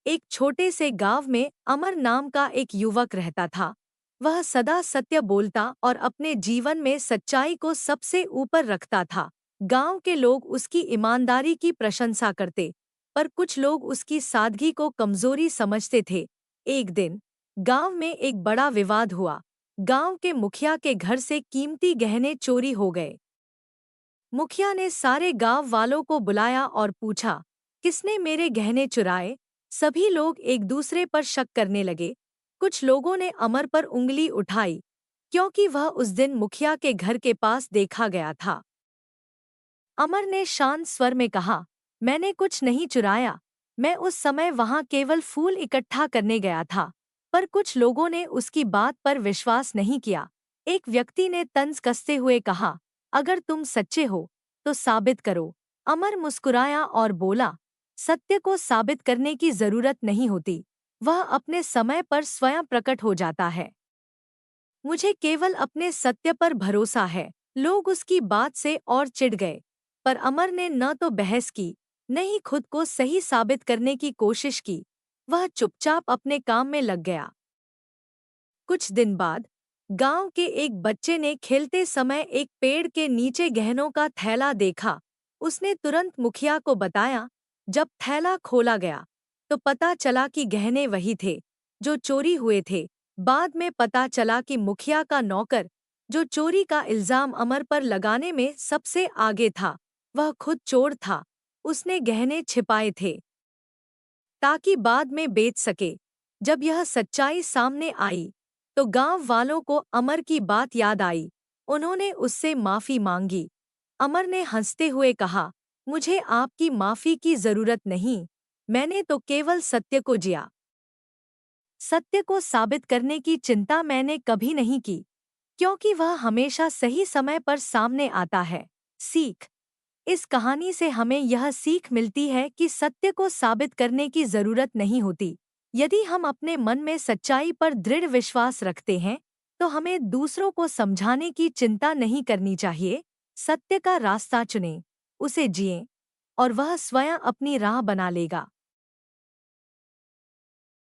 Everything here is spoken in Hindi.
एक छोटे से गांव में अमर नाम का एक युवक रहता था। वह सदा सत्य बोलता और अपने जीवन में सच्चाई को सबसे ऊपर रखता था। गांव के लोग उसकी ईमानदारी की प्रशंसा करते, पर कुछ लोग उसकी सादगी को कमजोरी समझते थे। एक दिन गांव में एक बड़ा विवाद हुआ। गांव के मुखिया के घर से कीमती गहने चोरी हो गए। मुखिया ने सारे गांव वालों को बुलाया और पूछा, किसने मेरे गहने चुराए? सभी लोग एक दूसरे पर शक करने लगे। कुछ लोगों ने अमर पर उंगली उठाई, क्योंकि वह उस दिन मुखिया के घर के पास देखा गया था। अमर ने शांत स्वर में कहा, मैंने कुछ नहीं चुराया। मैं उस समय वहां केवल फूल इकट्ठा करने गया था। पर कुछ लोगों ने उसकी बात पर विश्वास नहीं किया। एक व्यक्ति ने तंज कसते हुए कहा, अगर तुम सच्चे हो तो साबित करो। अमर मुस्कुराया और बोला, सत्य को साबित करने की जरूरत नहीं होती, वह अपने समय पर स्वयं प्रकट हो जाता है। मुझे केवल अपने सत्य पर भरोसा है। लोग उसकी बात से और चिढ़ गए, पर अमर ने न तो बहस की, न ही खुद को सही साबित करने की कोशिश की। वह चुपचाप अपने काम में लग गया। कुछ दिन बाद गांव के एक बच्चे ने खेलते समय एक पेड़ के नीचे गहनों का थैला देखा। उसने तुरंत मुखिया को बताया। जब थैला खोला गया तो पता चला कि गहने वही थे जो चोरी हुए थे। बाद में पता चला कि मुखिया का नौकर, जो चोरी का इल्जाम अमर पर लगाने में सबसे आगे था, वह खुद चोर था। उसने गहने छिपाए थे ताकि बाद में बेच सके। जब यह सच्चाई सामने आई तो गांव वालों को अमर की बात याद आई। उन्होंने उससे माफी मांगी। अमर ने हंसते हुए कहा, मुझे आपकी माफी की जरूरत नहीं, मैंने तो केवल सत्य को जिया। सत्य को साबित करने की चिंता मैंने कभी नहीं की, क्योंकि वह हमेशा सही समय पर सामने आता है। सीख। इस कहानी से हमें यह सीख मिलती है कि सत्य को साबित करने की जरूरत नहीं होती। यदि हम अपने मन में सच्चाई पर दृढ़ विश्वास रखते हैं तो हमें दूसरों को समझाने की चिंता नहीं करनी चाहिए। सत्य का रास्ता चुनें, उसे जिएं, और वह स्वयं अपनी राह बना लेगा।